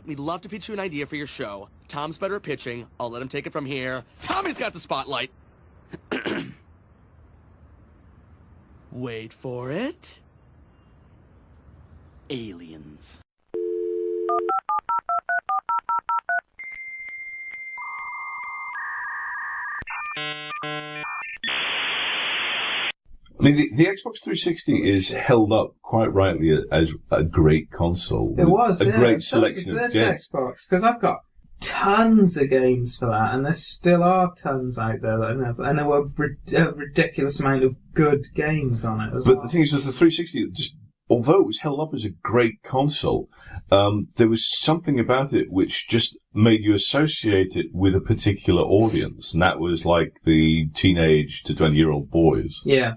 We'd love to pitch you an idea for your show. Tom's better at pitching. I'll let him take it from here. Tommy's got the spotlight. Wait for it. Aliens. I mean, the Xbox 360 is held up quite rightly as a great console. It was, a yeah. great selection of games. Xbox, because I've got tons of games for that, and there still are tons out there that I never, and there were a ridiculous amount of good games on it as well. But the thing is, with the 360, just although it was held up as a great console, there was something about it which just made you associate it with a particular audience, and that was like the teenage to 20-year-old boys. Yeah.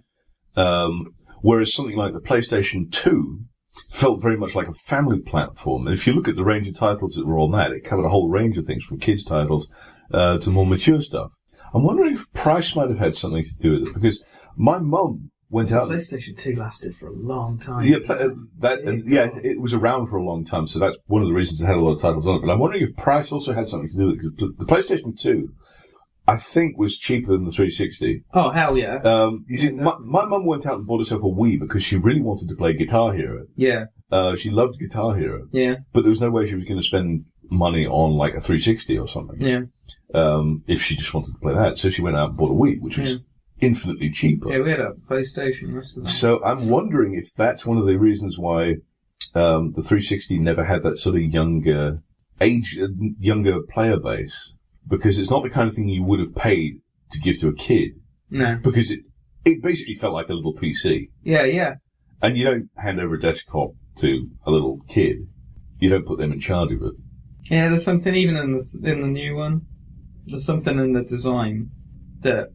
Whereas something like the PlayStation 2 felt very much like a family platform. And if you look at the range of titles that were on that, it covered a whole range of things, from kids' titles to more mature stuff. I'm wondering if price might have had something to do with it, because my mum went out. PlayStation 2 lasted for a long time. Yeah, it was around for a long time, so that's one of the reasons it had a lot of titles on it. But I'm wondering if price also had something to do with it, because the PlayStation 2, I think, was cheaper than the 360. Oh, hell yeah. You see, my mum went out and bought herself a Wii because she really wanted to play Guitar Hero. Yeah. She loved Guitar Hero. Yeah. But there was no way she was going to spend money on, like, a 360 or something. Yeah. If she just wanted to play that. So she went out and bought a Wii, which was infinitely cheaper. Yeah, we had a PlayStation most of the time. So I'm wondering if that's one of the reasons why the 360 never had that sort of younger player base. Because it's not the kind of thing you would have paid to give to a kid. No. Because it basically felt like a little PC. Yeah, yeah. And you don't hand over a desktop to a little kid. You don't put them in charge of it. Yeah, there's something even in the new one. There's something in the design that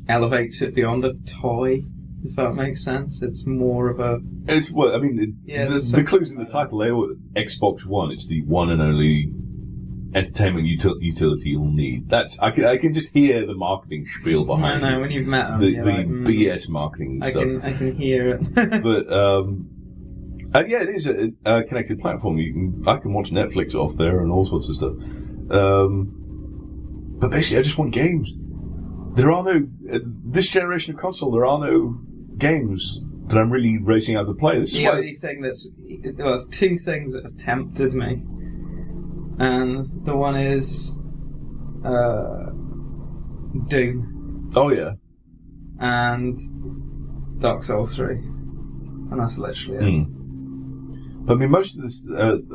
elevates it beyond a toy, if that makes sense. It's more of a... the clues in the title, they were Xbox One. It's the one and only entertainment utility you'll need. I can just hear the marketing spiel behind when you've met them, the BS marketing stuff. I can hear it. But and yeah, it is a connected platform. I can watch Netflix off there and all sorts of stuff. But basically, I just want games. There are no this generation of console. There are no games that I'm really racing out to play. This is only thing there's two things that have tempted me. And the one is Doom. Oh, yeah. And Dark Souls 3. And that's literally it. But I mean, most of this,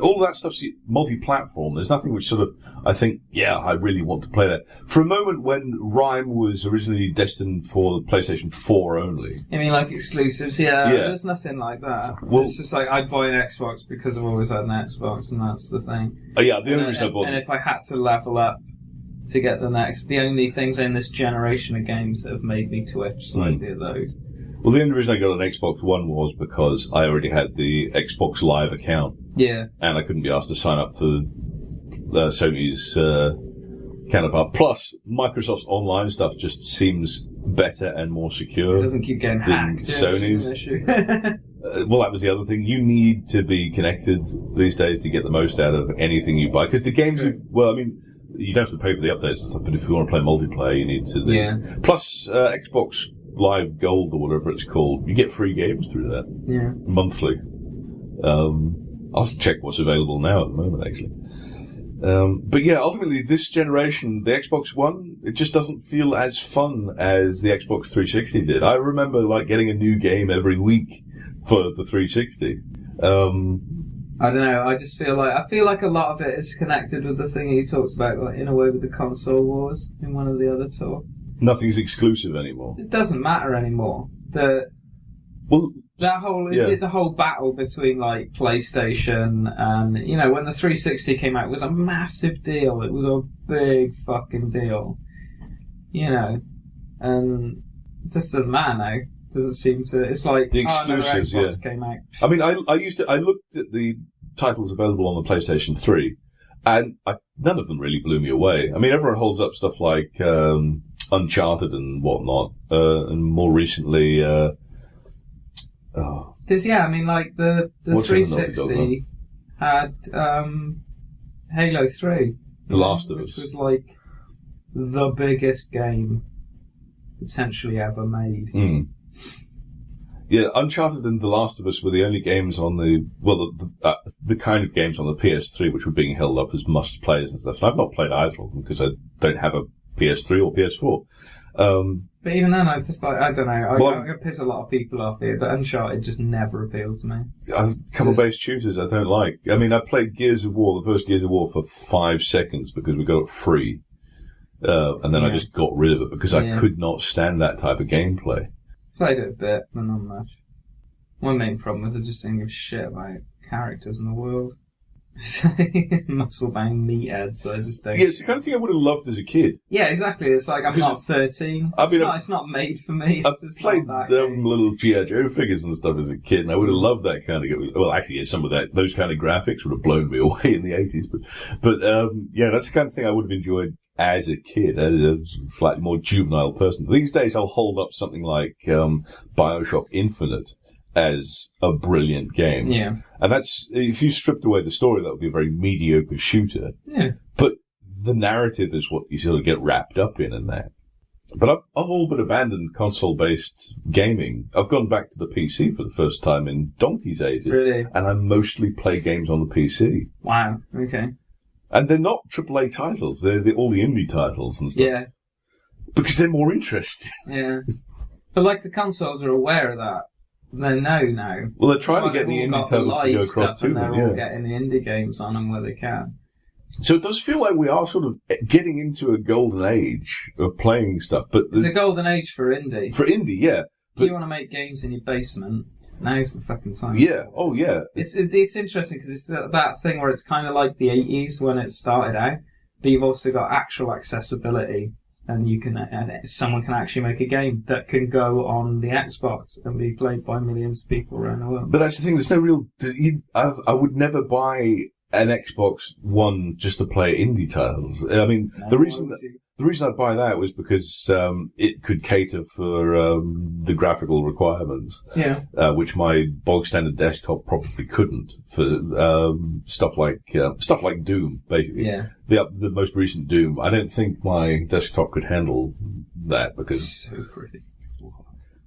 all of that stuff's multi-platform. There's nothing which sort of, I think, I really want to play that. For a moment when Rime was originally destined for the PlayStation 4 only. You mean like exclusives? Yeah. There's nothing like that. Well, it's just like, I'd buy an Xbox because I've always had an Xbox, and that's the thing. The only reason I bought it. And if I had to level up to get the only things in this generation of games that have made me twitch slightly are those. Well, the only reason I got an Xbox One was because I already had the Xbox Live account. Yeah. And I couldn't be asked to sign up for Sony's counterpart. Plus, Microsoft's online stuff just seems better and more secure. It doesn't keep getting hacked. Sony's. Well, that was the other thing. You need to be connected these days to get the most out of anything you buy. Because the games, you don't have to pay for the updates and stuff, but if you want to play multiplayer, you need to. Plus, Xbox Live Gold or whatever it's called, you get free games through that. Yeah. Monthly. I'll check what's available now at the moment, actually. But yeah, ultimately, this generation, the Xbox One, it just doesn't feel as fun as the Xbox 360 did. I remember, getting a new game every week for the 360. I don't know, I just feel like a lot of it is connected with the thing he talks about, in a way, with the console wars in one of the other talks. Nothing's exclusive anymore. It doesn't matter anymore. The whole battle between PlayStation and when the 360 came out, it was a massive deal. It was a big fucking deal. And it just doesn't matter now. It doesn't seem to. It's like the exclusives. Xbox came out. I mean, I looked at the titles available on the PlayStation 3, and none of them really blew me away. I mean, everyone holds up stuff like Uncharted and whatnot, and more recently, because the 360 had Halo 3. The Last of Which Us. was like the biggest game potentially ever made. Mm. Yeah, Uncharted and The Last of Us were the only games on the kind of games on the PS3 which were being held up as must-plays and stuff. And I've not played either of them because I don't have a PS3 or PS4. But even then, I just like, I don't know, I'm Well, going to piss a lot of people off here, but Uncharted just never appealed to me. Couple-based shooters I don't like. I mean, I played Gears of War, the first Gears of War, for 5 seconds because we got it free. And then I just got rid of it because I could not stand that type of gameplay. Played it a bit, but not much. My main problem was I just didn't give a shit about characters in the world. Muscle-bound meatheads, so I just don't... Yeah, it's the kind of thing I would have loved as a kid. Yeah, exactly. It's like, I'm not 13. It's not made for me. I played little G.I. Joe figures and stuff as a kid, and I would have loved that kind of game. Well, actually, some of those kind of graphics would have blown me away in the 80s. But that's the kind of thing I would have enjoyed as a kid, as a slightly more juvenile person. These days, I'll hold up something like BioShock Infinite as a brilliant game. Yeah. And that's, if you stripped away the story, that would be a very mediocre shooter. Yeah. But the narrative is what you sort of get wrapped up in that. But I've all but abandoned console-based gaming. I've gone back to the PC for the first time in donkey's ages. Really? And I mostly play games on the PC. Wow, okay. And they're not AAA titles. They're all the indie titles and stuff. Yeah. Because they're more interesting. Yeah. But like the consoles are aware of that. They know now. Well, they're trying to get the indie titles to go across to them. They're all getting the indie games on them where they can. So it does feel like we are sort of getting into a golden age of playing stuff. But It's a golden age for indie. For indie, yeah. If you want to make games in your basement, now's the fucking time. Yeah, oh yeah. It's interesting because it's that thing where it's kind of like the 80s when it started out, but you've also got actual accessibility. And you can, someone can actually make a game that can go on the Xbox and be played by millions of people around the world. But that's the thing. There's no real. I would never buy an Xbox One just to play indie titles. I mean, the reason I'd buy that was because it could cater for the graphical requirements, which my bog standard desktop probably couldn't for stuff like Doom, basically. Yeah. The most recent Doom. I don't think my desktop could handle that because so pretty.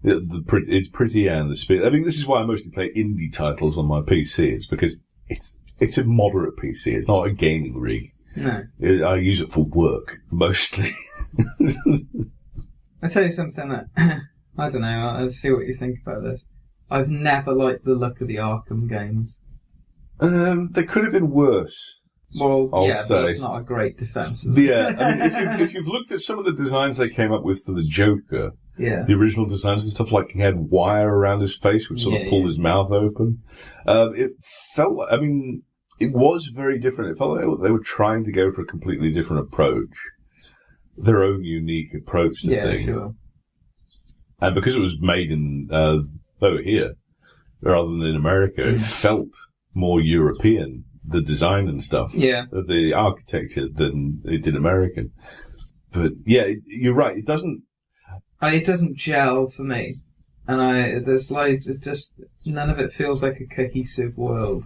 It's pretty and the speed. I mean, this is why I mostly play indie titles on my PC. It's because it's a moderate PC. It's not a gaming rig. No. I use it for work, mostly. I'll tell you something that, I don't know, I'll see what you think about this. I've never liked the look of the Arkham games. They could have been worse. Well, I'll say. But it's not a great defense. Yeah, I mean, if you've looked at some of the designs they came up with for the Joker, the original designs and stuff, like he had wire around his face, which sort of pulled his mouth open. It felt like, I mean, it was very different. It felt like they were trying to go for a completely different approach, their own unique approach to things. Yeah, sure. And because it was made in over here rather than in America, it felt more European, the design and stuff, the architecture, than it did American. But yeah, you're right. It doesn't gel for me, and there's like none of it feels like a cohesive world.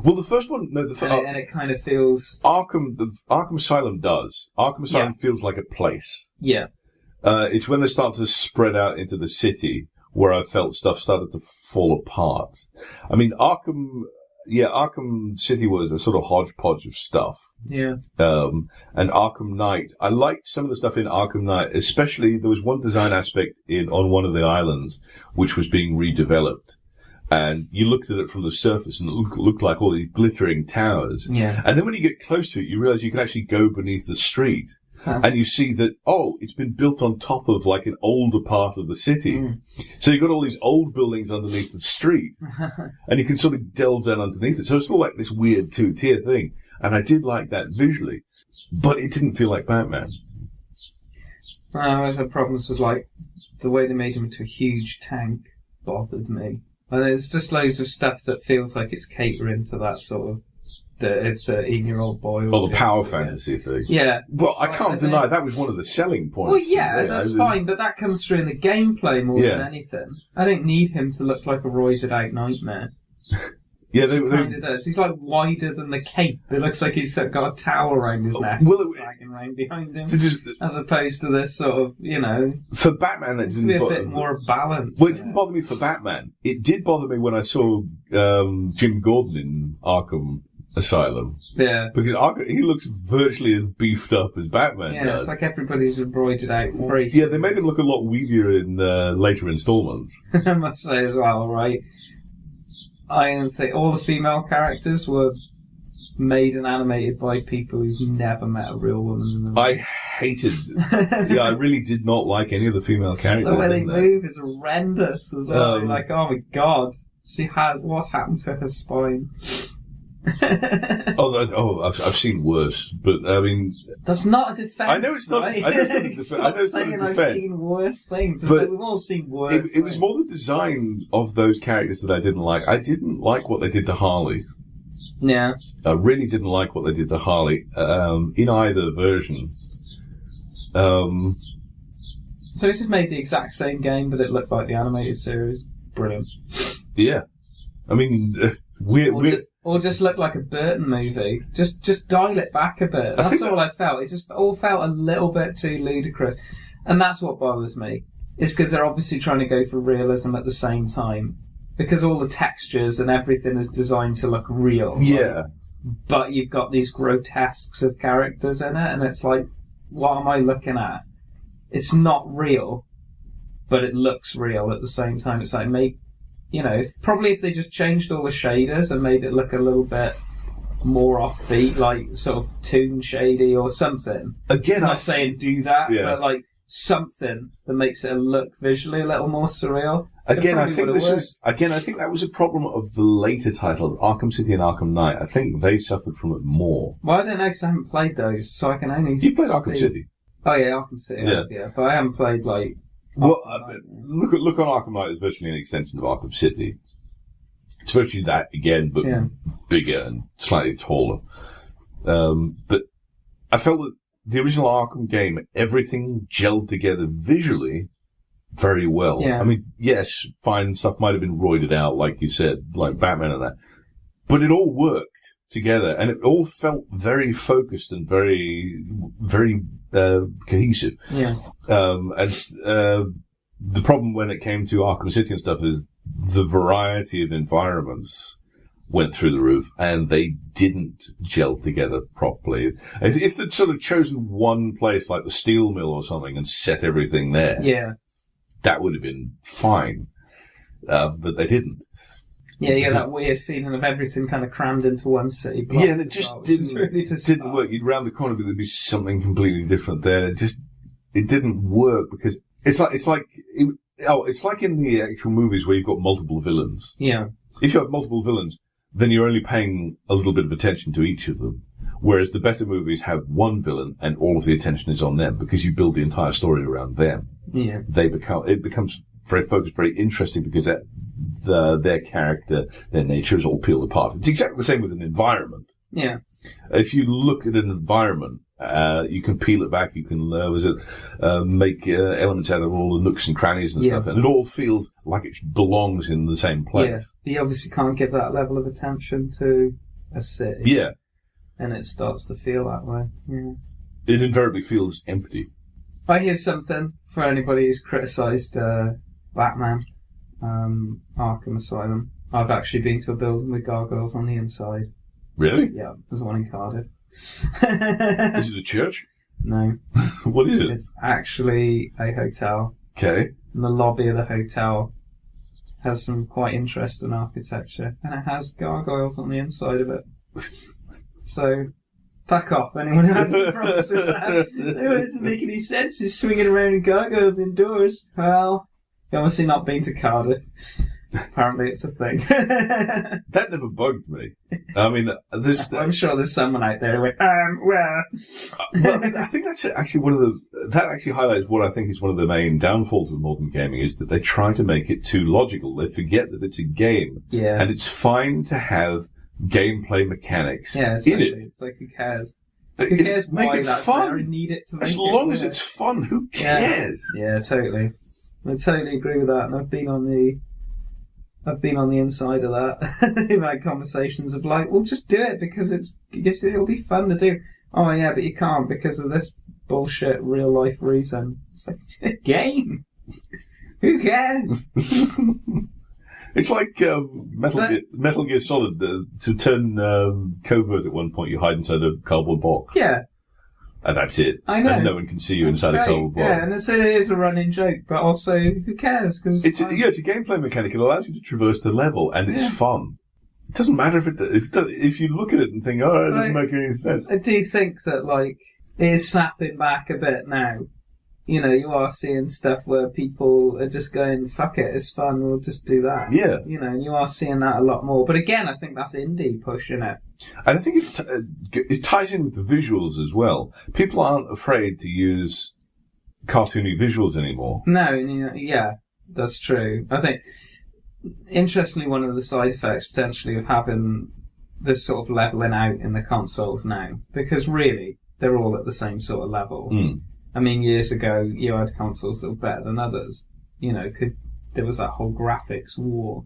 Well, the first one, no, and it kind of feels Arkham Asylum does. Arkham Asylum feels like a place. Yeah. It's when they start to spread out into the city where I felt stuff started to fall apart. I mean, Arkham City was a sort of hodgepodge of stuff. Yeah. And Arkham Knight, I liked some of the stuff in Arkham Knight, especially there was one design aspect on one of the islands which was being redeveloped. And you looked at it from the surface and it looked like all these glittering towers. Yeah. And then when you get close to it, you realize you can actually go beneath the street. And you see that, it's been built on top of like an older part of the city. So you've got all these old buildings underneath the street. And you can sort of delve down underneath it. So it's still like this weird two-tier thing. And I did like that visually. But it didn't feel like Batman. I had problems with like the way they made him into a huge tank bothered me. And there's just loads of stuff that feels like it's catering to that sort of it's 13-year-old boy. Or the power fantasy thing. Yeah. Well, I can't deny that was one of the selling points. Well, yeah, that's fine, but that comes through in the gameplay more than anything. I don't need him to look like a roided out nightmare. Yeah, Kind of does. He's like wider than the cape. It looks like he's got a towel around his neck, dragging around behind him, as opposed to this sort of, for Batman, that didn't be a bother bit more balanced. Well, it didn't bother me for Batman. It did bother me when I saw Jim Gordon in Arkham Asylum. Yeah, because he looks virtually as beefed up as Batman does. It's like everybody's embroidered out free. Yeah, they made him look a lot weedier in later installments. I must say as well, right? I think all the female characters were made and animated by people who've never met a real woman in their life. I hated. I really did not like any of the female characters. The way they move is horrendous as well. You're like, oh my god, what's happened to her spine? I've seen worse, but I mean, that's not a defense. I know it's not. Right? I know it's not a defense. I know it's not a defense. I've seen worse things. But we've all seen worse. It was more the design of those characters that I didn't like. I didn't like what they did to Harley. Yeah, I really didn't like what they did to Harley in either version. So they just made the exact same game, but it looked like the animated series. Brilliant. Yeah, I mean. Or just look like a Burton movie. Just dial it back a bit. That's all I felt. It just all felt a little bit too ludicrous. And that's what bothers me. It's because they're obviously trying to go for realism at the same time. Because all the textures and everything is designed to look real. Yeah. Right? But you've got these grotesques of characters in it, and it's like, what am I looking at? It's not real, but it looks real at the same time. It's like, probably if they just changed all the shaders and made it look a little bit more offbeat, like sort of Toon Shady or something. Again, I'm not saying do that, yeah. but like something that makes it look visually a little more surreal. Again, I think that was a problem of the later titles, Arkham City and Arkham Knight. I think they suffered from it more. Well, I don't know because I haven't played those, so I can only. You played Arkham City. Oh yeah, Arkham City. Yeah, but I haven't played like. Well, look on Arkham Knight as virtually an extension of Arkham City. It's virtually that again, but bigger and slightly taller. But I felt that the original Arkham game, everything gelled together visually very well. Yeah. I mean, yes, fine stuff might have been roided out, like you said, like Batman and that, but it all worked together, and it all felt very focused and very, very cohesive. Yeah. The problem when it came to Arkham City and stuff is the variety of environments went through the roof, and they didn't gel together properly. If they'd sort of chosen one place like the steel mill or something and set everything there, that would have been fine. But they didn't. Yeah, you get that weird feeling of everything kind of crammed into one city block. Yeah, and it just didn't work. You'd round the corner, but there'd be something completely different there. It didn't work because it's like in the actual movies where you've got multiple villains. Yeah. If you have multiple villains, then you're only paying a little bit of attention to each of them. Whereas the better movies have one villain and all of the attention is on them because you build the entire story around them. Yeah. It becomes very focused, very interesting because their character, their nature is all peeled apart. It's exactly the same with an environment. Yeah. If you look at an environment, you can peel it back, you can, make elements out of all the nooks and crannies and stuff, and it all feels like it belongs in the same place. Yeah. But you obviously can't give that level of attention to a city. Yeah. And it starts to feel that way. Yeah. It invariably feels empty. Here's something for anybody who's criticised Batman, Arkham Asylum. I've actually been to a building with gargoyles on the inside. Really? Yeah, there's one in Cardiff. Is it a church? No. What is it? It's actually a hotel. Okay. And the lobby of the hotel has some quite interesting architecture, and it has gargoyles on the inside of it. So, back off, anyone who has any problems with that. It doesn't make any sense. It's swinging around in gargoyles indoors. Well, you've obviously not been to Cardiff. Apparently it's a thing. That never bugged me. I mean, I'm sure there's someone out there who went, well... Well, I think that's actually that actually highlights what I think is one of the main downfalls of modern gaming, is that they try to make it too logical. They forget that it's a game. Yeah. And it's fine to have gameplay mechanics in it. It's like, who cares? Who cares why that's fun. There? I need it to make as long as it's fun, who cares? Yeah, totally. I totally agree with that, and I've been on the I've been on the inside of that. We've had conversations of like, well, just do it because it'll be fun to do. Oh yeah, but you can't because of this bullshit real life reason. It's like, it's a game. Who cares? It's like Metal Gear Solid. To turn covert at one point, you hide inside a cardboard box. Yeah. And that's it. I know. And no one can see you inside a cardboard box. Yeah, and it is a running joke, but also, who cares? Cause it's a gameplay mechanic. It allows you to traverse the level, and it's fun. It doesn't matter if you look at it and think, oh, it doesn't make any sense. I do think that, like, it is snapping back a bit now. You know, you are seeing stuff where people are just going, fuck it, it's fun, we'll just do that. Yeah. You know, and you are seeing that a lot more. But again, I think that's indie pushing it. And I think it ties in with the visuals as well. People aren't afraid to use cartoony visuals anymore. No, yeah, that's true. I think, interestingly, one of the side effects potentially of having this sort of leveling out in the consoles now, because really, they're all at the same sort of level. Mm. I mean, years ago, you had consoles that were better than others. You know, there was that whole graphics war.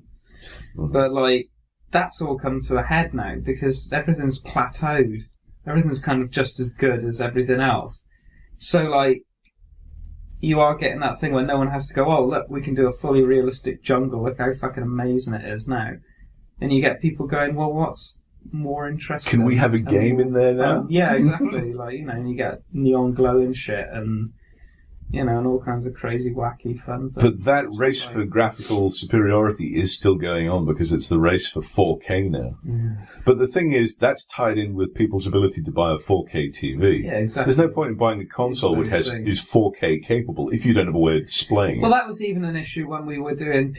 Mm. But, like, that's all come to a head now because everything's plateaued. Everything's kind of just as good as everything else. So, like, you are getting that thing where no one has to go, oh, look, we can do a fully realistic jungle. Look how fucking amazing it is now. And you get people going, well, what's more interesting? Can we have a game in there now? Yeah, exactly. Like, you know, and you get neon glowing shit and, you know, and all kinds of crazy, wacky fun things. But that race for graphical superiority is still going on because it's the race for 4K now. Yeah. But the thing is, that's tied in with people's ability to buy a 4K TV. Yeah, exactly. There's no point in buying a console which is 4K capable if you don't have a way of displaying Well, it. that was even an issue when we were doing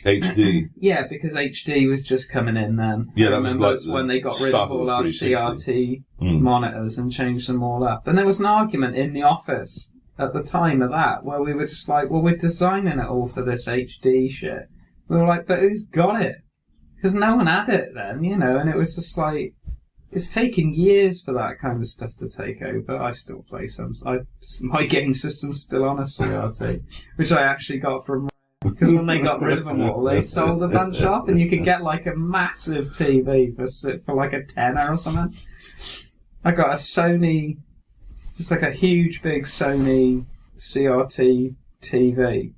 HD. Yeah, because HD was just coming in then. Yeah, that was like when they got rid start of all of our the 360. CRT monitors and changed them all up. And there was an argument in the office at the time of that where we were just like, well, we're designing it all for this HD shit. We were like, but who's got it? Because no one had it then, you know, and it was just like, it's taken years for that kind of stuff to take over. I still play some. My game system's still on a CRT, which I actually got from... Because when they got rid of them all, they sold a bunch off, and you could get like a massive TV for like a tenner or something. I got a Sony, it's like a huge big Sony CRT TV.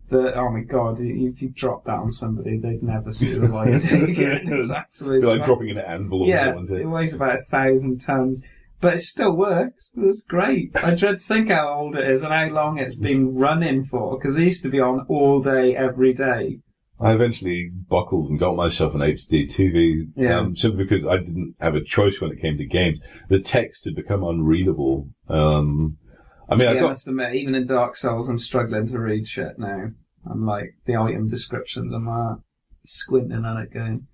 That, oh my god, if you drop that on somebody, they'd never see the light again. It's absolutely like dropping an anvil on someone's head. It weighs about 1,000 tons. But it still works. It's great. I dread to think how old it is and how long it's been running for, because it used to be on all day, every day. I eventually buckled and got myself an HD TV, simply because I didn't have a choice when it came to games. The text had become unreadable. I must admit, even in Dark Souls, I'm struggling to read shit now. I'm like, the item descriptions, I'm squinting at it going...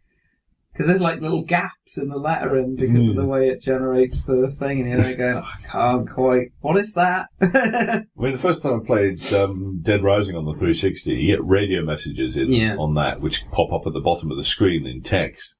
Because there's like little gaps in the lettering because of the way it generates the thing, and you're there going, oh, I can't quite. What is that? I mean, the first time I played Dead Rising on the 360, you get radio messages on that, which pop up at the bottom of the screen in text.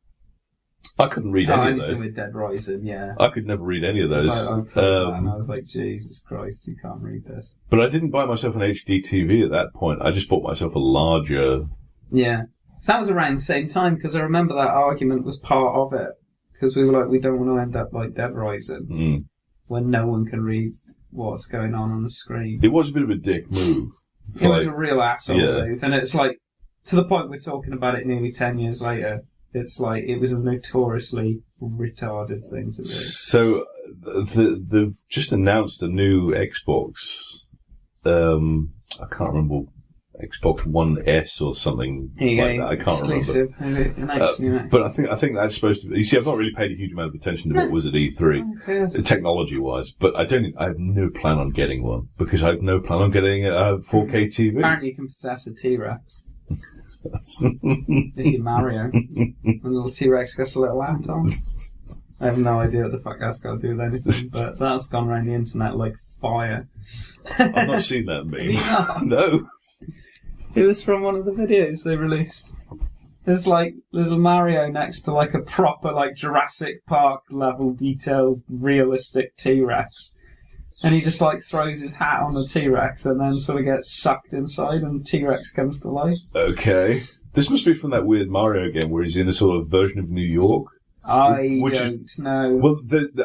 I couldn't read any of those. With Dead Rising, yeah. I could never read any of those. And I was like, Jesus Christ, you can't read this. But I didn't buy myself an HD TV at that point. I just bought myself a larger... Yeah. So that was around the same time, because I remember that argument was part of it. Because we were like, we don't want to end up like Dead Rising, when no one can read what's going on the screen. It was a bit of a dick move. It was a real asshole move. And it's like, to the point we're talking about it nearly 10 years later, it's like, it was a notoriously retarded thing to do. So, they've just announced a new Xbox. I can't remember... Xbox One S or something like that. I can't remember. But I think that's supposed to be... You see, I've not really paid a huge amount of attention to what was at E3, technology-wise, but I have no plan on getting one, because I have no plan on getting a 4K TV. Apparently you can possess a T-Rex. If you're Mario. And the little T-Rex gets a little laptop. I have no idea what the fuck that's got to do with anything, but that's gone around the internet like fire. I've not seen that meme. Have you not? No. It was from one of the videos they released. There's like, there's a Mario next to like a proper like Jurassic Park level detailed realistic T-Rex. And he just like throws his hat on the T-Rex and then sort of gets sucked inside and T-Rex comes to life. Okay. This must be from that weird Mario game where he's in a sort of version of New York. I don't know. Well,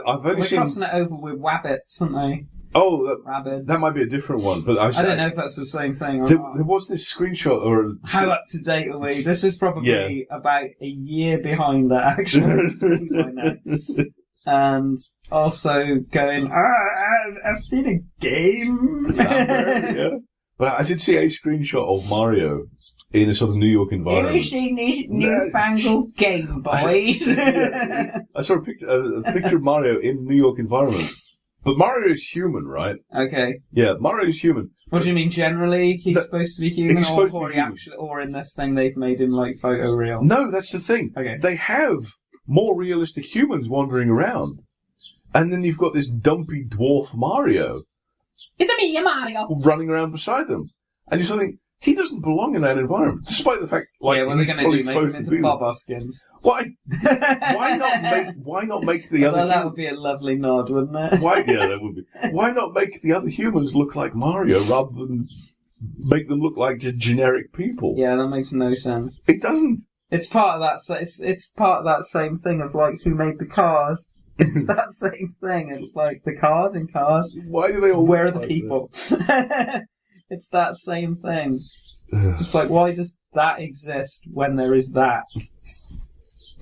I've only They're seen... crossing it over with wabbits, aren't they? Oh, Rabbits. that might be a different one. But I don't know if that's the same thing or there not. was this screenshot or... How up to date are we? This is probably about a year behind that, actually. And also going, I've seen a game. Yeah. But I did see a screenshot of Mario in a sort of New York environment. Have you seen this newfangled Game Boys? I saw a picture of Mario in New York environment. But Mario is human, right? Okay. Yeah, Mario is human. What do you mean, generally? He's supposed to be human, he's supposed to be human. Actually, or in this thing they've made him like photoreal? No, that's the thing. Okay. They have more realistic humans wandering around. And then you've got this dumpy dwarf Mario. It's me, Mario! Running around beside them. And you sort of think, he doesn't belong in that environment, despite the fact, like, yeah, what are they he's going probably to do? Make supposed him to be. into Bob Hoskins? Why not make the other Well, that humans... would be a lovely nod, wouldn't it? Yeah, that would be. Why not make the other humans look like Mario rather than make them look like just generic people? Yeah, that makes no sense. It doesn't. It's part of that. It's part of that same thing of like who made the cars. It's that same thing. It's like the cars in Cars. Why do they all? Where are the like people? It's that same thing. It's like, why does that exist when there is that?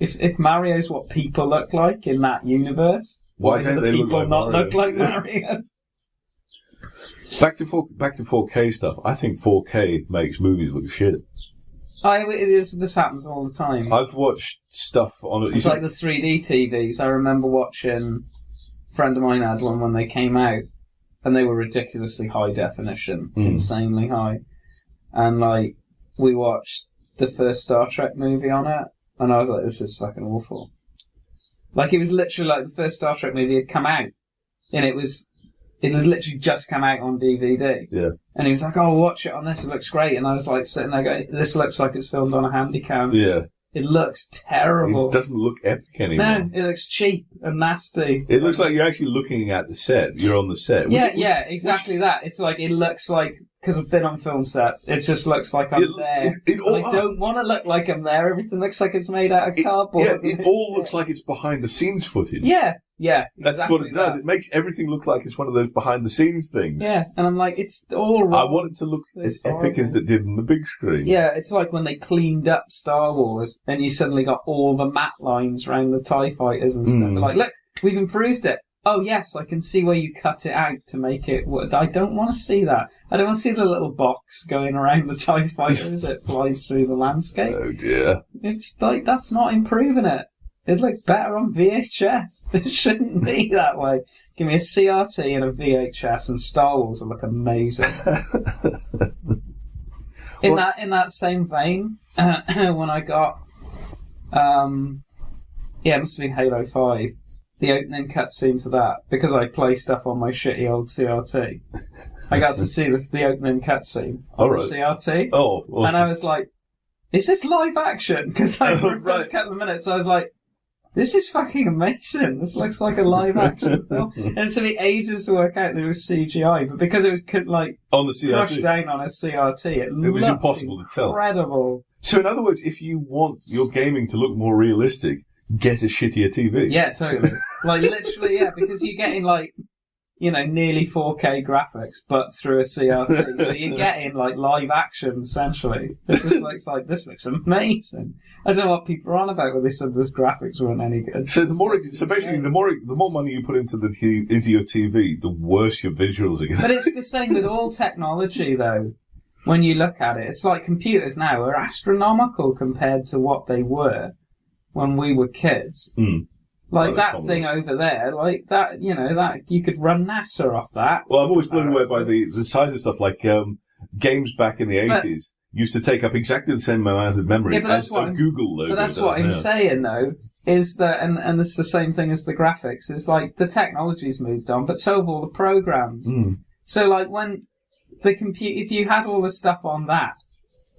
If Mario's what people look like in that universe, why do the people not look like Mario? Back to 4K stuff. I think 4K makes movies look shit. This happens all the time. I've watched stuff on... It's like the 3D TVs. I remember watching... A friend of mine had one when they came out, and they were ridiculously high definition, insanely high. And, like, we watched the first Star Trek movie on it, and I was like, this is fucking awful. Like, it was literally like the first Star Trek movie had come out, and it had literally just come out on DVD. Yeah. And he was like, oh, watch it on this, it looks great. And I was like, sitting there going, this looks like it's filmed on a handycam. Yeah. It looks terrible. It doesn't look epic anymore. No, it looks cheap and nasty. It looks like you're actually looking at the set. You're on the set. Exactly that. It's like, it looks like, because I've been on film sets, it just looks like I'm there. I don't want to look like I'm there. Everything looks like it's made out of cardboard. It all looks like it's behind the scenes footage. Yeah. That's exactly what it does. It makes everything look like it's one of those behind the scenes things. Yeah, and I'm like, it's all wrong. I want it to look as epic as it did on the big screen. Yeah, it's like when they cleaned up Star Wars and you suddenly got all the matte lines around the TIE fighters and stuff. They're like, look, we've improved it. Oh yes, I can see where you cut it out to make it... I don't want to see that. I don't want to see the little box going around the TIE fighters that flies through the landscape. Oh dear. It's like, that's not improving it. It'd look better on VHS. It shouldn't be that way. Give me a CRT and a VHS and Star Wars will look amazing. In that same vein, when I got... it must have been Halo 5. The opening cutscene to that, because I play stuff on my shitty old CRT. I got to see the opening cutscene on the CRT. Oh, awesome. And I was like, is this live action? Because for the first couple of minutes I was like, this is fucking amazing. This looks like a live action film. And it took me ages to work out that it was CGI, but because it was on the CRT, crushed down on a CRT, it was impossible to tell. Incredible. So in other words, if you want your gaming to look more realistic, get a shittier TV. Yeah, totally. Like literally, yeah, because you're getting like, nearly 4K graphics, but through a CRT. So you're getting like live action essentially. It just looks like, this looks amazing. I don't know what people are on about when they said this graphics weren't any good. So basically, the more money you put into your TV, the worse your visuals are going to be. But it's the same with all technology, though. When you look at it, it's like computers now are astronomical compared to what they were when we were kids. Like that thing over there, like that, that you could run NASA off that. Well, I'm always blown away by the size of stuff. Like games back in the 80s used to take up exactly the same amount of memory as a Google logo. But that's what I'm saying, though, is that, and it's the same thing as the graphics. Is like the technology's moved on, but so have all the programs. So, like when the if you had all the stuff on that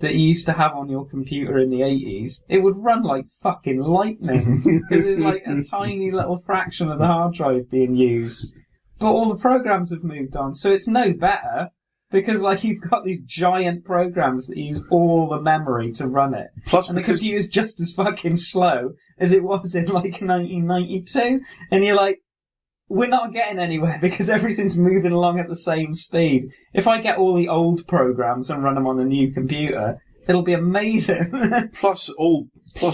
you used to have on your computer in the 80s, it would run like fucking lightning. Because there's like a tiny little fraction of the hard drive being used. But all the programs have moved on, so it's no better. Because, like, you've got these giant programs that use all the memory to run it. Plus, and the computer's just as fucking slow as it was in, like, 1992. And you're like, we're not getting anywhere because everything's moving along at the same speed. If I get all the old programs and run them on a new computer, it'll be amazing. Plus,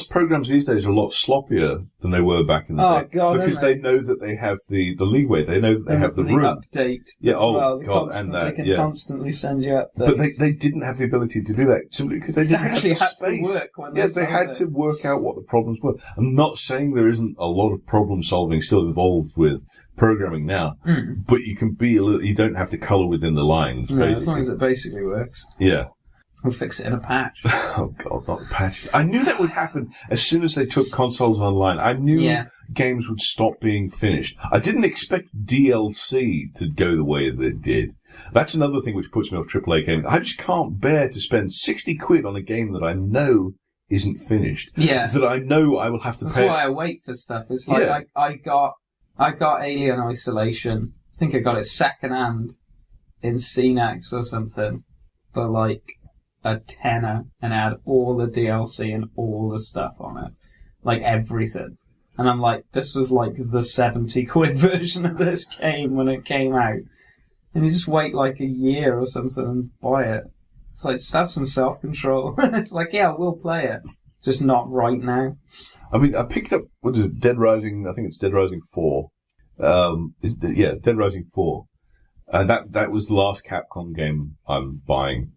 programs these days are a lot sloppier than they were back in the day. God, because they know that they have the leeway. They know that they have the room. Update. Yeah. They can constantly send you updates. But they didn't have the ability to do that simply because they didn't have the space. To work when they had to work out what the problems were. I'm not saying there isn't a lot of problem solving still involved with programming now, but you can be you don't have to colour within the lines. No, as long as it basically works. Yeah. We'll fix it in a patch. Oh, God, not the patches. I knew that would happen as soon as they took consoles online. I knew games would stop being finished. I didn't expect DLC to go the way that it did. That's another thing which puts me off AAA games. I just can't bear to spend 60 quid on a game that I know isn't finished. Yeah. That I know I will have to pay. That's why I wait for stuff. It's like I got Alien Isolation. I think I got it second-hand in CNEX or something for, like, a tenner and add all the DLC and all the stuff on it. Like everything. And I'm like, this was like the 70 quid version of this game when it came out. And you just wait like a year or something and buy it. It's like, just have some self-control. It's like, yeah, we'll play it. Just not right now. I mean, I picked up, what is it, Dead Rising, I think it's Dead Rising 4. Dead Rising 4. That was the last Capcom game I'm buying.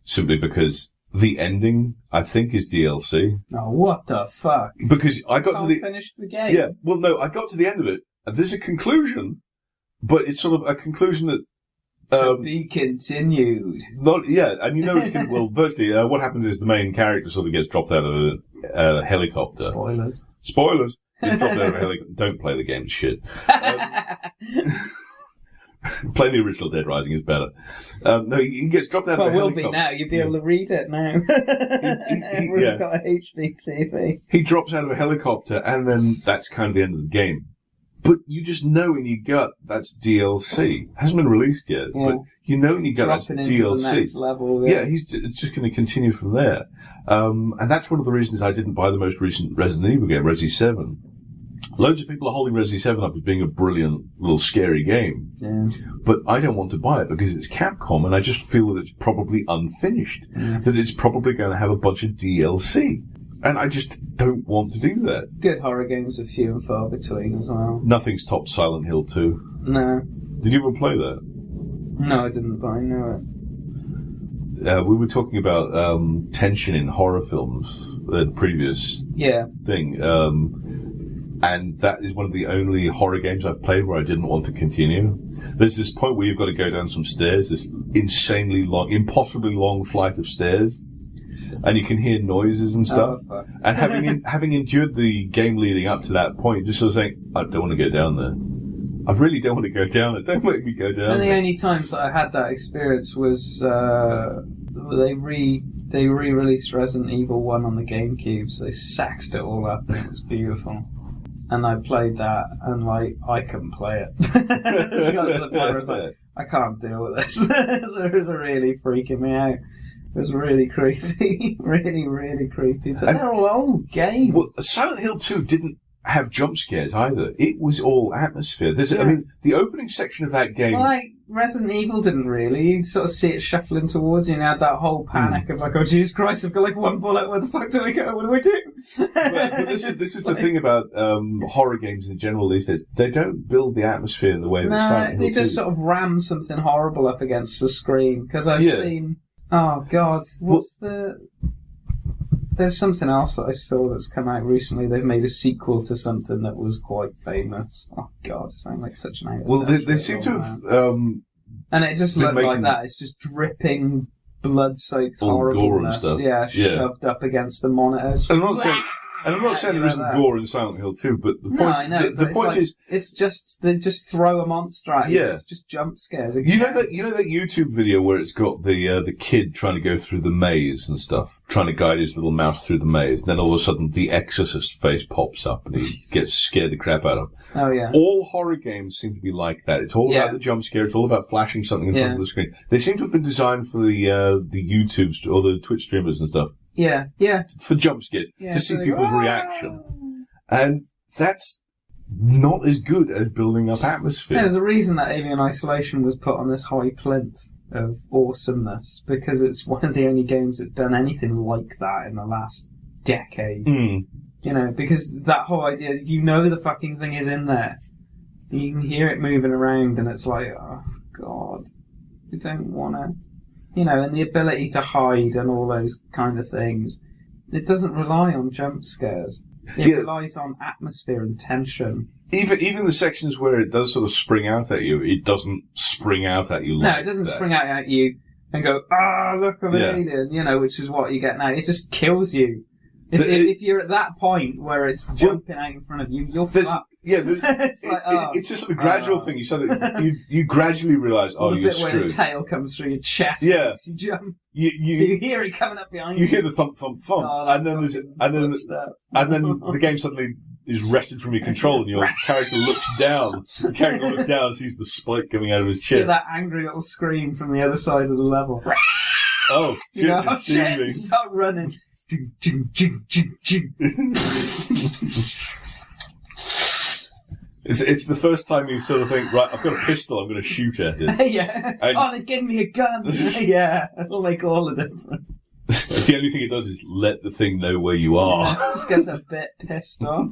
Simply because the ending, I think, is DLC. Oh, what the fuck? Because I got to finish the game. Yeah, well, no, I got to the end of it, and there's a conclusion, but it's sort of a conclusion that... to be continued. And you know, virtually, what happens is the main character sort of gets dropped out of a helicopter. Spoilers! He's dropped out of a helicopter. Don't play the game, shit. Play the original Dead Rising is better. No, he gets dropped out of a helicopter. Well, will be now. You'll be able to read it now. Everyone's got a HD TV. He drops out of a helicopter, and then that's kind of the end of the game. But you just know in your gut that's DLC. It hasn't been released yet, but you know in your gut that's DLC. Into the next level, it's just going to continue from there. And that's one of the reasons I didn't buy the most recent Resident Evil game, Resi 7. Loads of people are holding Resi 7 up as being a brilliant little scary game. Yeah. But I don't want to buy it because it's Capcom and I just feel that it's probably unfinished. Yeah. That it's probably going to have a bunch of DLC. And I just don't want to do that. Good horror games are few and far between as well. Nothing's topped Silent Hill 2. No. Did you ever play that? No, I didn't, but I know it. We were talking about tension in horror films, the previous thing. And that is one of the only horror games I've played where I didn't want to continue. There's this point where you've got to go down some stairs, this insanely long, impossibly long flight of stairs, and you can hear noises and stuff. Oh, and having endured the game leading up to that point, just sort of saying, I don't want to go down there. I really don't want to go down it. Don't make me go down And there. the only times that I had that experience was they re-released Resident Evil 1 on the GameCube, so they saxed it all up, and it was beautiful. And I played that, and I couldn't play it. The point was like, I can't deal with this. So it was really freaking me out. It was really creepy, really, really creepy. But they're all old games. Well, Silent Hill 2 didn't have jump scares either. It was all atmosphere. I mean, the opening section of that game... Well, Resident Evil didn't really. You'd sort of see it shuffling towards you and you had that whole panic of like, oh Jesus Christ, I've got like one bullet, where the fuck do I go? What do I do? But this is the thing about horror games in general these days. They don't build the atmosphere in the way that Silent Hill 2... they just sort of ram something horrible up against the screen. Because I've seen... Oh God, There's something else that I saw that's come out recently. They've made a sequel to something that was quite famous. Oh God, it sounds like such an out. Well, they seem to have... and it just looked like that. It's just dripping blood-soaked horribleness. Gore and stuff. Shoved up against the monitor. I'm not saying... And I'm not saying there isn't gore in Silent Hill 2, but the point, no, I know, the point is, it's just they just throw a monster at you. Yeah. It's just jump scares. you know that YouTube video where it's got the kid trying to go through the maze and stuff, trying to guide his little mouse through the maze, and then all of a sudden the Exorcist face pops up and he gets scared the crap out of him. Oh yeah. All horror games seem to be like that. It's all about the jump scare. It's all about flashing something in front of the screen. They seem to have been designed for the YouTube or the Twitch streamers and stuff. Yeah. For jump scares, to see people's reaction. And that's not as good at building up atmosphere. Yeah, there's a reason that Alien Isolation was put on this high plinth of awesomeness, because it's one of the only games that's done anything like that in the last decade. You know, because that whole idea, you know the fucking thing is in there. You can hear it moving around and it's like, oh, God, you don't want to... You know, and the ability to hide and all those kind of things. It doesn't rely on jump scares. It relies on atmosphere and tension. Even the sections where it does sort of spring out at you, it doesn't spring out at you like No, it doesn't spring out at you and go, look, I'm an alien, you know, which is what you get now. It just kills you. If you're at that point where it's jumping out in front of you, you're fucked. Yeah, it's just a gradual thing. You gradually realise, you're screwed. Where the tail comes through your chest, you jump. You hear it coming up behind you. You hear the thump, thump, thump, and then the game suddenly is wrested from your control, and your character looks down. The character looks down and sees the spike coming out of his chest. You hear that angry little scream from the other side of the level. Oh, shit, it's shit, start running. It's the first time you sort of think, right, I've got a pistol, I'm going to shoot at it. Yeah. They've given me a gun. Yeah, it'll make all the difference. The only thing it does is let the thing know where you are. Yeah, just gets a bit pissed off.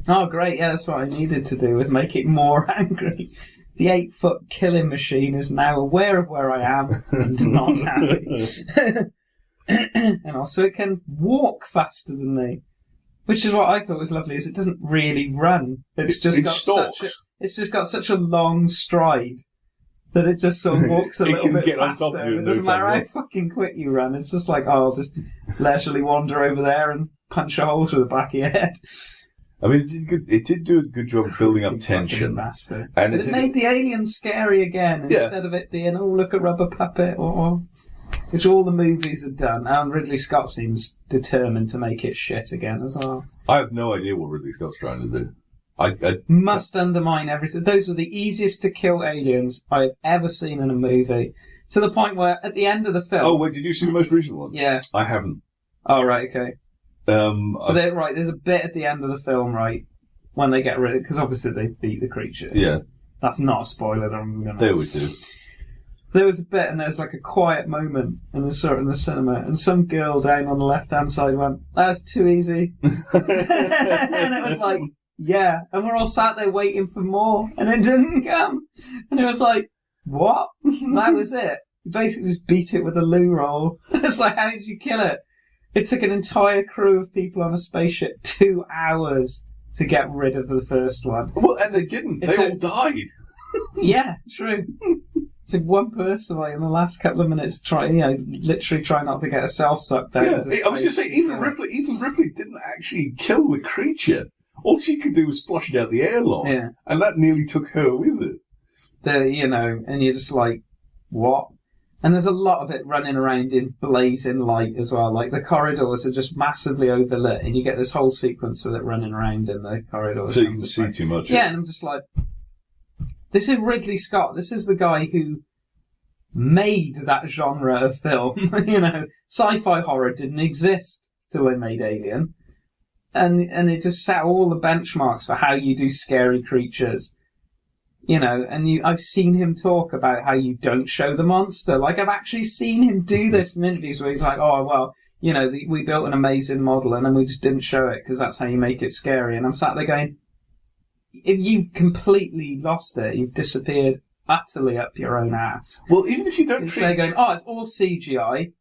Oh, great, yeah, that's what I needed to do, was make it more angry. The 8-foot killing machine is now aware of where I am and not happy. And also it can walk faster than me. Which is what I thought was lovely, is it doesn't really run. It's just got such a long stride that it just sort of walks a little bit faster. It doesn't matter how fucking quick you run. It's just like, I'll just leisurely wander over there and punch a hole through the back of your head. I mean, it did do a good job of building up tension. And it made the alien scary again, instead of it being, look, a rubber puppet, which all the movies have done. And Ridley Scott seems determined to make it shit again as well. I have no idea what Ridley Scott's trying to do. I must undermine everything. Those were the easiest to kill aliens I've ever seen in a movie. To the point where, at the end of the film... Oh, wait, did you see the most recent one? Yeah. I haven't. Oh, right, okay. There's a bit at the end of the film, right, when they get rid of... Because obviously they beat the creature. Yeah. That's not a spoiler. They always do. There was a bit, and there's like a quiet moment in the cinema, and some girl down on the left-hand side went, "That was too easy." And it was like, yeah. And we're all sat there waiting for more, and it didn't come. And it was like, what? That was it. You basically just beat it with a loo roll. It's like, how did you kill it? It took an entire crew of people on a spaceship 2 hours to get rid of the first one. Well, and they didn't. They all died. Yeah, true. So one person, like, in the last couple of minutes, literally try not to get herself sucked out. Yeah, I was going to say, even Ripley didn't actually kill the creature. All she could do was flush it out the airlock, and that nearly took her with it. And you're just like, what? And there's a lot of it running around in blazing light as well. Like, the corridors are just massively overlit, and you get this whole sequence with it running around in the corridors. So you can see too much. Yeah, and I'm just like... This is Ridley Scott. This is the guy who made that genre of film. Sci-fi horror didn't exist till they made Alien. And it just set all the benchmarks for how you do scary creatures. I've seen him talk about how you don't show the monster. Like, I've actually seen him do this in interviews where he's like, we built an amazing model and then we just didn't show it because that's how you make it scary. And I'm sat there going, if you've completely lost it, you've disappeared utterly up your own ass. Well, even if you don't they're going, it's all CGI.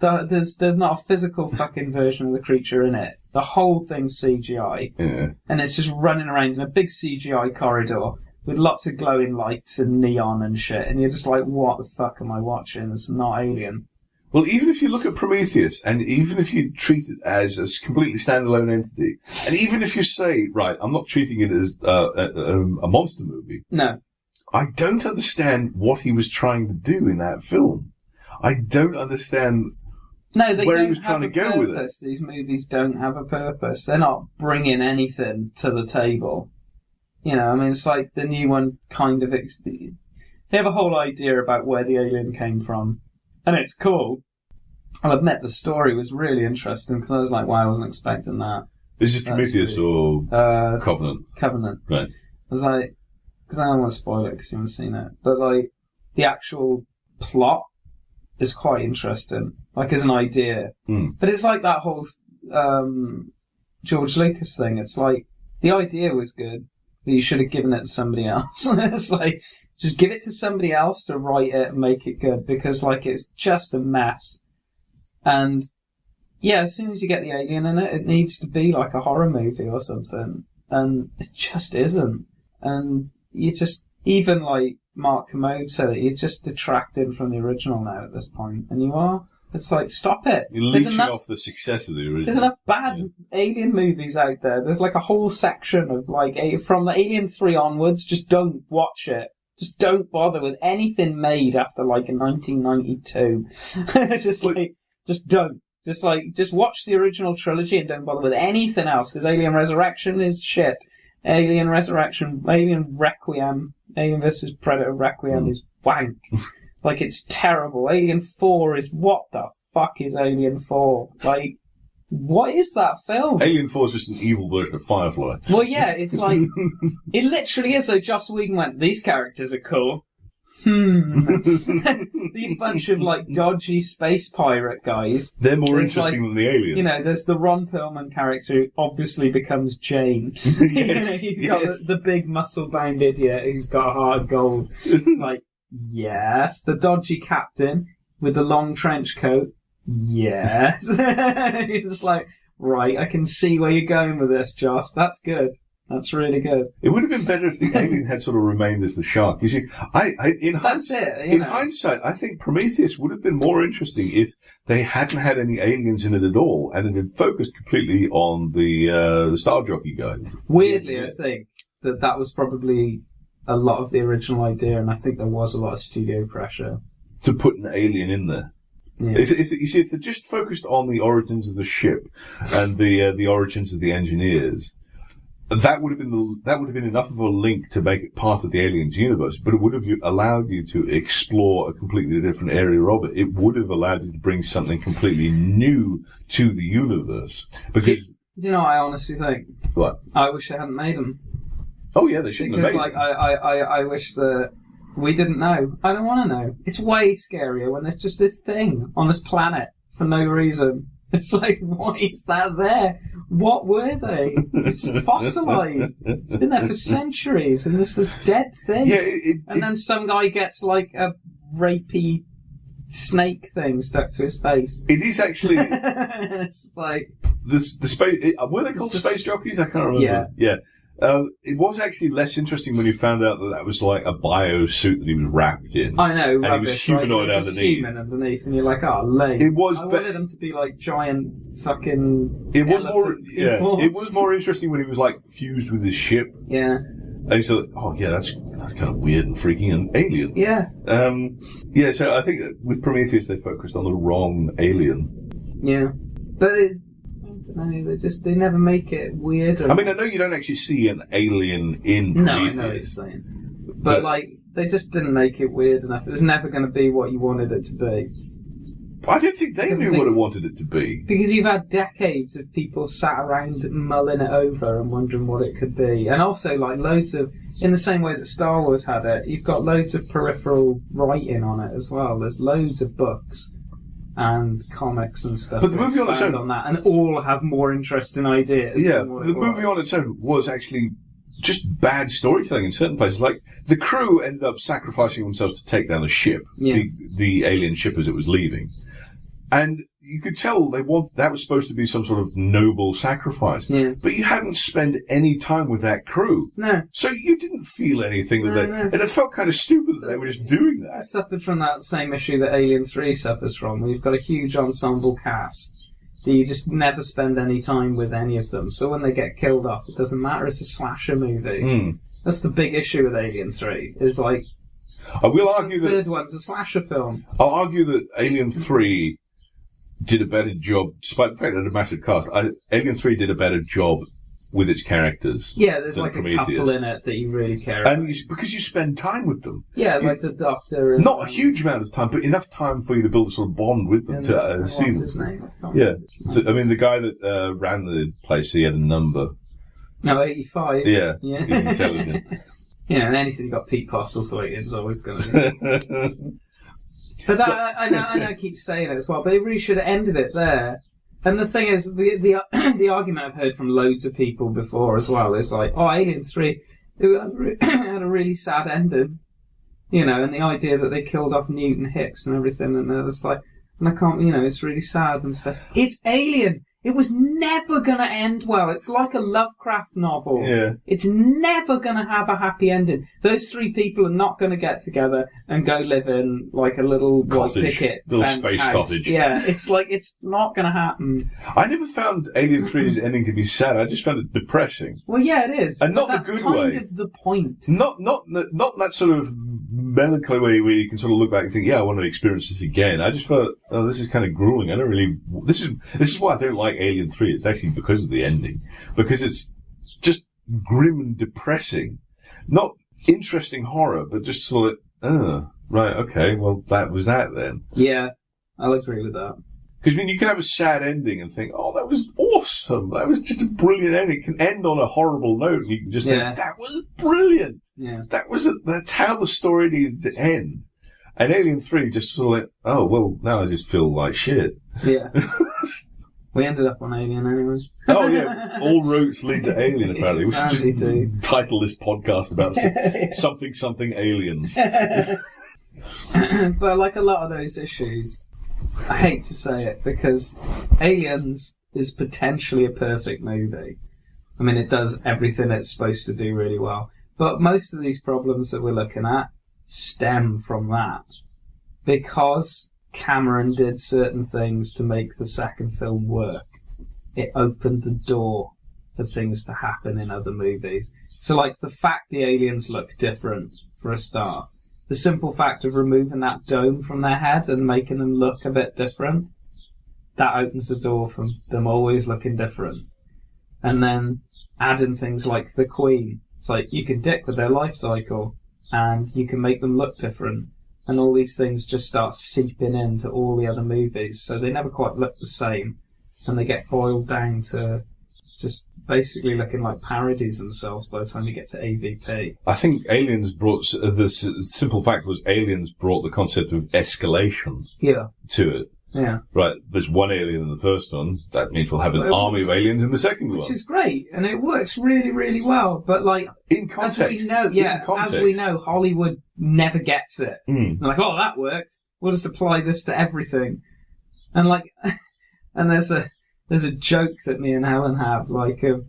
There's not a physical fucking version of the creature in it. The whole thing's CGI. Yeah. And it's just running around in a big CGI corridor with lots of glowing lights and neon and shit. And you're just like, what the fuck am I watching? It's not Alien. Well, even if you look at Prometheus, and even if you treat it as a completely standalone entity, and even if you say, right, I'm not treating it as a monster movie. No. I don't understand what he was trying to do in that film. I don't understand No, they where don't he was trying have to a go with purpose. These movies don't have a purpose. They're not bringing anything to the table. You know, I mean, it's like the new one kind of... They have a whole idea about where the alien came from. And it's cool. I'll admit the story was really interesting because I was like, wow, I wasn't expecting that. Is it Prometheus or Covenant? Covenant. Right. I was like... Because I don't want to spoil it because you haven't seen it. But, like, the actual plot is quite interesting. Like, as an idea. But it's like that whole George Lucas thing. It's like, the idea was good, but you should have given it to somebody else. It's like, just give it to somebody else to write it and make it good. Because, like, it's just a mess. And, yeah, as soon as you get the alien in it, it needs to be like a horror movie or something. And it just isn't. And... you just, even like Mark Commode said it, you're just detracting from the original now at this point, and you are. It's like, stop it. You're leeching off the success of the original. There's enough bad alien movies out there. There's like a whole section of like, from the Alien 3 onwards, just don't watch it. Just don't bother with anything made after like 1992. Just don't. Just watch the original trilogy and don't bother with anything else, because Alien Resurrection is shit. Alien Resurrection, Alien Requiem, Alien vs. Predator Requiem is wank. Like, it's terrible. Alien 4 is, what the fuck is Alien 4? Like, what is that film? Alien 4 is just an evil version of Firefly. Well, yeah, it's like, it literally is. So Joss Whedon went, these characters are cool. These bunch of like dodgy space pirate guys. They're more interesting than the alien. You know, there's the Ron Perlman character who obviously becomes Jane. Yes, You've got the big muscle-bound idiot who's got a heart of gold. Like, yes. The dodgy captain with the long trench coat. Yes. You're just like, right, I can see where you're going with this, Joss. That's good. That's really good. It would have been better if the alien had sort of remained as the shark. You see, in hindsight, I think Prometheus would have been more interesting if they hadn't had any aliens in it at all, and it had focused completely on the Star Jockey guys. Weirdly, I think that was probably a lot of the original idea, and I think there was a lot of studio pressure to put an alien in there. Yeah. If they just focused on the origins of the ship and the origins of the engineers. That would have been enough of a link to make it part of the Aliens universe, but it would have allowed you to explore a completely different area of it. It would have allowed you to bring something completely new to the universe. Because you know what I honestly think? What? I wish they hadn't made them. Oh yeah, they shouldn't have made them. I wish that we didn't know. I don't want to know. It's way scarier when there's just this thing on this planet for no reason. It's like, why is that there? What were they? It's fossilized. It's been there for centuries, and this dead thing. Yeah, and then some guy gets like a rapey snake thing stuck to his face. It is actually. It's just like the space. Were they called space jockeys? I can't remember. Yeah. It was actually less interesting when you found out that was like a bio suit that he was wrapped in. I know, and rubbish, he was humanoid right? underneath. Human underneath, and you're like, oh, lame. It was. I wanted them to be like giant fucking. It was more. Yeah, it was more interesting when he was like fused with his ship. Yeah. And you thought, oh yeah, that's kind of weird and freaky and alien. Yeah. Yeah. So I think with Prometheus they focused on the wrong alien. Yeah, but. They never make it weird. I mean, I know you don't actually see an alien in Prometheus. No, I know what you're saying. But like, they just didn't make it weird enough. It was never going to be what you wanted it to be. I don't think they knew what it wanted it to be. Because you've had decades of people sat around mulling it over and wondering what it could be. And also, like, loads of, in the same way that Star Wars had it, you've got loads of peripheral writing on it as well. There's loads of books and comics and stuff. But the movie on its own, and all have more interesting ideas. Yeah, the movie on its own was actually just bad storytelling in certain places. Like, the crew ended up sacrificing themselves to take down a ship, the alien ship as it was leaving. And you could tell that was supposed to be some sort of noble sacrifice. Yeah. But you hadn't spent any time with that crew. No. So you didn't feel anything No. and it felt kind of stupid that they were just doing I that. suffered from that same issue that Alien 3 suffers from. We've got a huge ensemble cast that you just never spend any time with any of them. So when they get killed off, it doesn't matter. It's a slasher movie. That's the big issue with Alien 3. Is like, I will argue the third one's a slasher film. I'll argue that Alien 3 did a better job, despite the fact that it had a massive cast. Alien 3 did a better job with its characters. Yeah, there's than like Prometheus. a couple in it that you really care about. And because you spend time with them. Yeah, like the Doctor. And, Not a huge amount of time, but enough time for you to build a sort of bond with them and to see what's them. his name? I can't Yeah. remember. So, I mean, the guy that ran the place, he had a number. No, 85. Yeah. Yeah. He's intelligent. You know, and anything you got Pete Postlewaite in is always going to be. But that, I know I keep saying it as well, but it really should have ended it there. And the thing is, the argument I've heard from loads of people before as well is like, oh, Alien 3, it had a really sad ending. You know, and the idea that they killed off Newton Hicks and everything, and it's like, and I can't, you know, it's really sad and stuff. It's Alien! It was never going to end well. It's like a Lovecraft novel. Yeah. It's never going to have a happy ending. Those three people are not going to get together and go live in like a little white picket little fence space house. cottage. Yeah, it's like, it's not going to happen. I never found Alien 3's ending to be sad. I just found it depressing. Well, yeah, it is. And not but the good that's way. kind of the point. Not that sort of melancholy way where you can sort of look back and think, yeah, I want to experience this again. I just felt, oh, this is kind of grueling. I don't really. This is why I don't like Alien 3. It's actually because of the ending, because it's just grim and depressing, not interesting horror, but just sort of, right, okay, well, that was that then. Yeah, I'll agree with that. Because, I mean, you can have a sad ending and think, oh, that was awesome. That was just a brilliant ending. It can end on a horrible note, and you can just think, that was brilliant. Yeah. That's how the story needed to end. And Alien 3 just sort of like, oh, well, now I just feel like shit. Yeah. We ended up on Alien anyway. Oh, yeah. All roads lead to Alien, apparently. We should Apparently just do. title this podcast about something aliens. But like a lot of those issues, I hate to say it, because Aliens is potentially a perfect movie. I mean, it does everything it's supposed to do really well. But most of these problems that we're looking at stem from that. Because Cameron did certain things to make the second film work, it opened the door for things to happen in other movies. So, like, the fact the aliens look different, for a start. The simple fact of removing that dome from their head and making them look a bit different, that opens the door from them always looking different. And then adding things like the Queen. It's like, you can dick with their life cycle, and you can make them look different. And all these things just start seeping into all the other movies. So they never quite look the same. And they get boiled down to just basically looking like parodies themselves by the time you get to AVP. I think Aliens brought, the simple fact was Aliens brought the concept of escalation to it. Yeah. Right, there's one alien in the first one, that means we'll have an army of aliens in the second one. Which is great, and it works really, really well. But like, in context, as we know, Hollywood never gets it. They're like, oh, that worked. We'll just apply this to everything. And like, and there's a joke that me and Helen have, like, of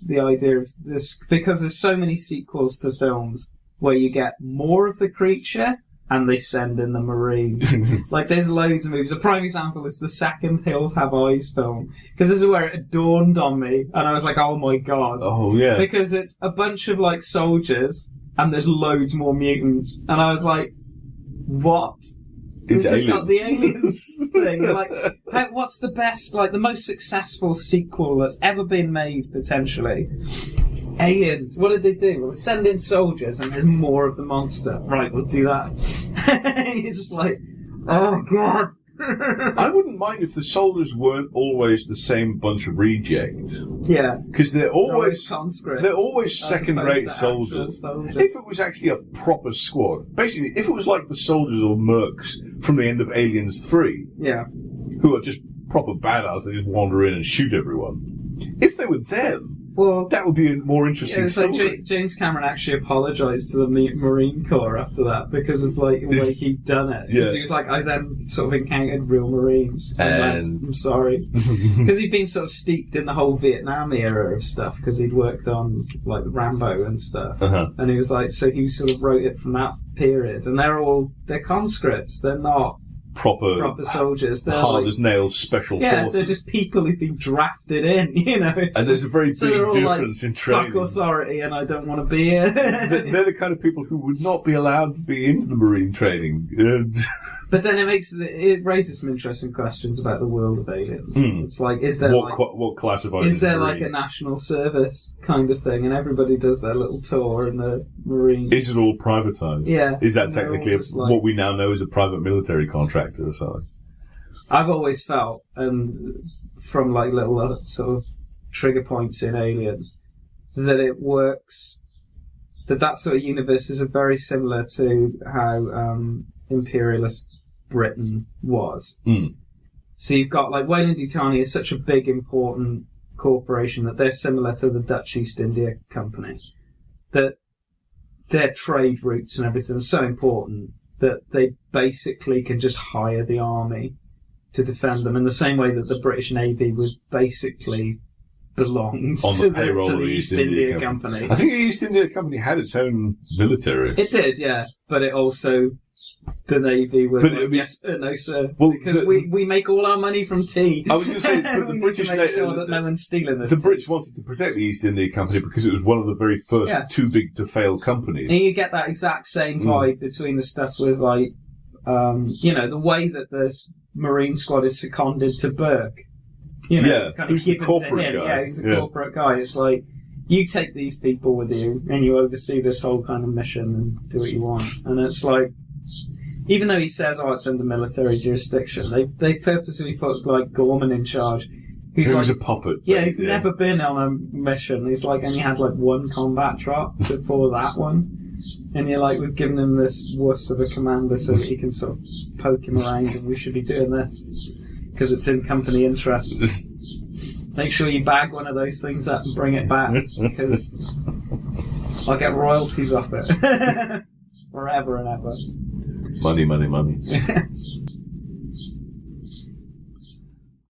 the idea of this, because there's so many sequels to films where you get more of the creature and they send in the Marines. It's like, there's loads of movies. A prime example is the second Hills Have Eyes film, because this is where it dawned on me, and I was like, oh my god. Oh, yeah. Because it's a bunch of, like, soldiers, and there's loads more mutants, and I was like, what? It's just aliens. got the aliens thing. Like, what's the best, like, the most successful sequel that's ever been made, potentially? Aliens. What did they do? Well, they send in soldiers and there's more of the monster. Right, we'll do that. You're just like, oh god. I wouldn't mind if the soldiers weren't always the same bunch of rejects. Yeah. Because they're always conscripts, second-rate soldiers. If it was actually a proper squad, basically, if it was like the soldiers or mercs from the end of Aliens 3, yeah, who are just proper badass, they just wander in and shoot everyone. If they were them, Well, that would be a more interesting it's like story. James Cameron actually apologised to the Marine Corps after that because of like the way he'd done it. Because he was like, I then sort of encountered real Marines, and I'm sorry, because he'd been sort of steeped in the whole Vietnam era of stuff because he'd worked on like Rambo and stuff, and he was like, so he sort of wrote it from that period, and they're conscripts, they're not proper soldiers. They're hard as nails special forces. They're just people who've been drafted in, you know. And there's a very big difference in training. Fuck authority, and I don't want to be here. They're the kind of people who would not be allowed to be into the Marine training. But then it raises some interesting questions about the world of aliens. It's like, is there what classifies? Is there like a national service kind of thing, and everybody does their little tour in the Marine? Is it all privatised? Yeah. Is that technically what we now know as a private military contractor or something? I've always felt, and from like little sort of trigger points in Aliens, that it works. That sort of universe is very similar to how imperialist Britain was. So you've got like Weyland-Yutani is such a big, important corporation that they're similar to the Dutch East India Company. That their trade routes and everything are so important that they basically can just hire the army to defend them in the same way that the British Navy was basically belonged to the East India Company. I think the East India Company had its own military. It did, yeah, but it also. The Navy was yes, no, sir. Well, because we make all our money from tea. I was going to say, but the British make sure that no one's stealing this. The Brits wanted to protect the East India Company because it was one of the very first too big to fail companies. And you get that exact same vibe between the stuff with like, the way that this Marine squad is seconded to Burke. It's kind of given to him. Guy? Yeah, he's the corporate guy. It's like, you take these people with you and you oversee this whole kind of mission and do what you want. And it's like, even though he says, it's under military jurisdiction, they purposely put, like, Gorman in charge. He was a puppet. Yeah, he's never been on a mission. He's, like, only had, like, one combat drop before that one. And you're like, we've given him this wuss of a commander so that he can sort of poke him around and we should be doing this. Because it's in company interest. Make sure you bag one of those things up and bring it back. Because I'll get royalties off it. Forever and ever. Money, money, money.